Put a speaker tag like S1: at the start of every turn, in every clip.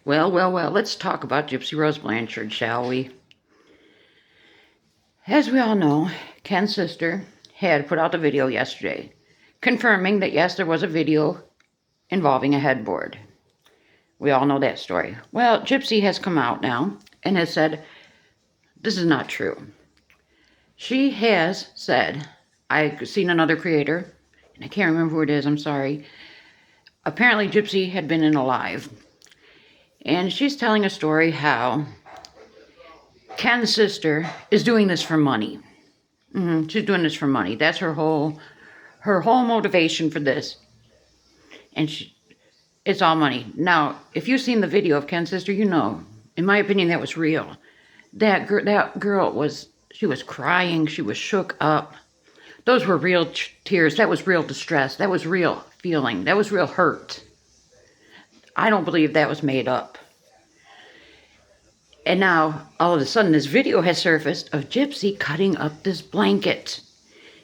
S1: Well, let's talk about Gypsy Rose Blanchard, shall we? As we all know, Ken's sister had put out the video yesterday, confirming that yes, there was a video involving a headboard. We all know that story. Well, Gypsy has come out now and has said, this is not true. She has said, I've seen another creator, and I can't remember who it is, I'm sorry. Apparently Gypsy had been in a live, and she's telling a story how Ken's sister is doing this for money. She's doing this for money. That's her whole motivation for this. And it's all money. Now, if you've seen the video of Ken's sister, you know, in my opinion, that was real. That girl was crying. She was shook up. Those were real tears. That was real distress. That was real feeling. That was real hurt. I don't believe that was made up. And now, all of a sudden, this video has surfaced of Gypsy cutting up this blanket.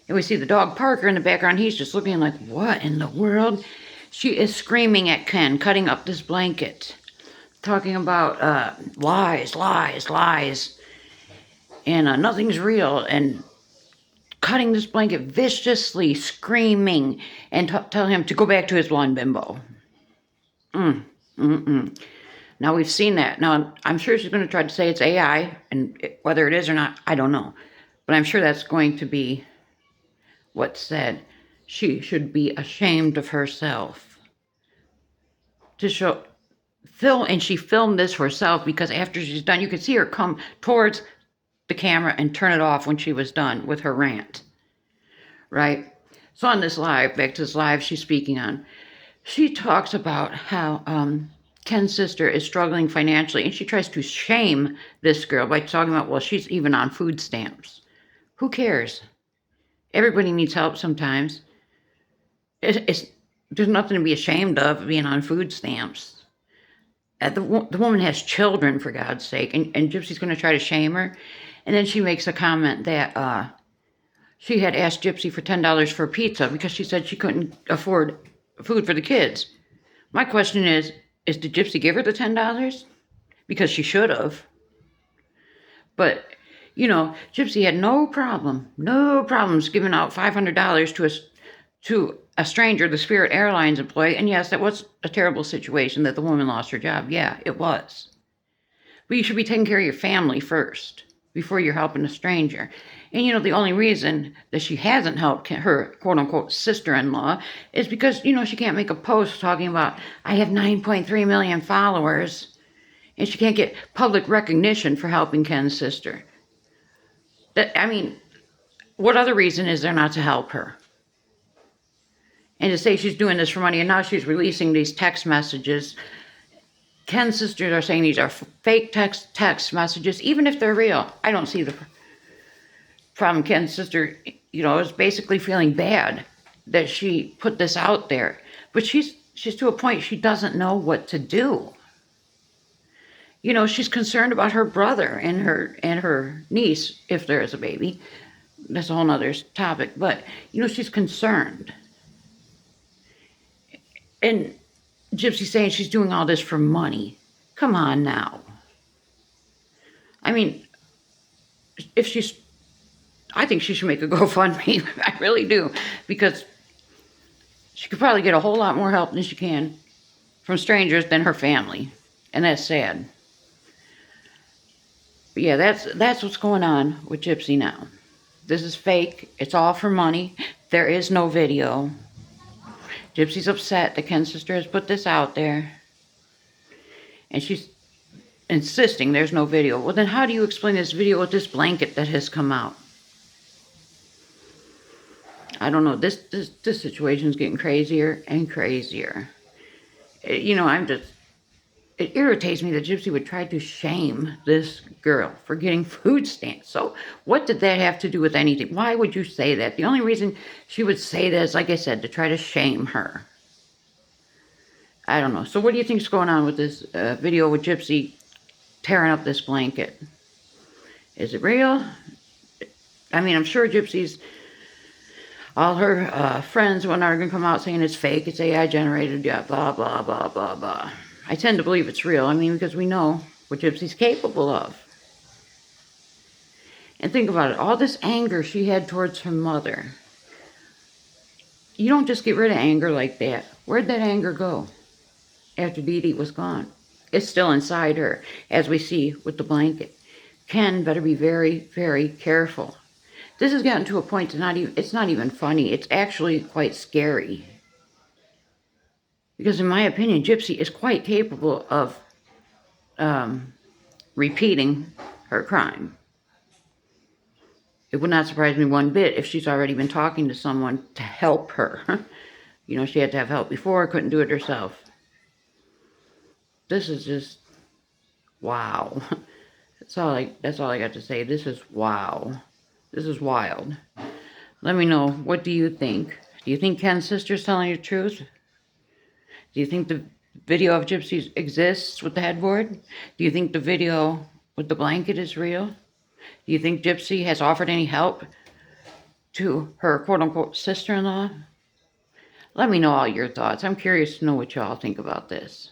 S1: And we see the dog Parker in the background. He's just looking like, what in the world? She is screaming at Ken, cutting up this blanket. Talking about lies. And nothing's real. And cutting this blanket viciously, screaming. And telling him to go back to his blonde bimbo. Now, we've seen that. Now, I'm sure she's going to try to say it's AI, and whether it is or not, I don't know. But I'm sure that's going to be what's said. She should be ashamed of herself. And she filmed this herself because after she's done, you could see her come towards the camera and turn it off when she was done with her rant. Right? So on this live, back to this live she's speaking on, she talks about how Ken's sister is struggling financially, and she tries to shame this girl by talking about, well, she's even on food stamps. Who cares? Everybody needs help sometimes. There's nothing to be ashamed of being on food stamps. The woman has children, for God's sake, and Gypsy's going to try to shame her. And then she makes a comment that she had asked Gypsy for $10 for pizza because she said she couldn't afford food for the kids. My question is did Gypsy give her the $10? Because she should have. But, you know, Gypsy had no problems giving out $500 to a stranger, the Spirit Airlines employee. And yes, that was a terrible situation that the woman lost her job. Yeah, it was. But you should be taking care of your family first before you're helping a stranger. And, you know, the only reason that she hasn't helped her quote-unquote sister-in-law is because, you know, she can't make a post talking about, I have 9.3 million followers, and she can't get public recognition for helping Ken's sister. What other reason is there not to help her? And to say she's doing this for money, and now she's releasing these text messages. Ken's sisters are saying these are fake text messages, even if they're real. I don't see the problem. Ken's sister, you know, is basically feeling bad that she put this out there. But she's to a point she doesn't know what to do. You know, she's concerned about her brother and her niece, if there is a baby. That's a whole nother topic. But, you know, she's concerned. And Gypsy's saying she's doing all this for money. Come on now. I mean, I think she should make a GoFundMe. I really do. Because she could probably get a whole lot more help than she can from strangers than her family. And that's sad. But yeah, that's what's going on with Gypsy now. This is fake. It's all for money. There is no video. Gypsy's upset that Ken's sister has put this out there. And she's insisting there's no video. Well, then how do you explain this video with this blanket that has come out? I don't know. This situation is getting crazier and crazier. You know, it irritates me that Gypsy would try to shame this girl for getting food stamps. So what did that have to do with anything? Why would you say that? The only reason she would say that is, like I said, to try to shame her. I don't know. So what do you think's going on with this video with Gypsy tearing up this blanket? Is it real? I mean, I'm sure Gypsy's, all her friends are going to come out saying it's fake, it's AI generated, yeah, blah, blah, blah, blah, blah. I tend to believe it's real. I mean, because we know what Gypsy's capable of. And think about it, all this anger she had towards her mother. You don't just get rid of anger like that. Where'd that anger go after Dee Dee was gone? It's still inside her, as we see with the blanket. Ken better be very, very careful. This has gotten to a point to it's not even funny. It's actually quite scary. Because in my opinion, Gypsy is quite capable of repeating her crime. It would not surprise me one bit if she's already been talking to someone to help her. You know, she had to have help before, couldn't do it herself. This is just, wow. That's all I got to say. This is wow. This is wild. Let me know, what do you think? Do you think Ken's sister's telling the truth? Do you think the video of Gypsy exists with the headboard? Do you think the video with the blanket is real? Do you think Gypsy has offered any help to her quote-unquote sister-in-law? Let me know all your thoughts. I'm curious to know what y'all think about this.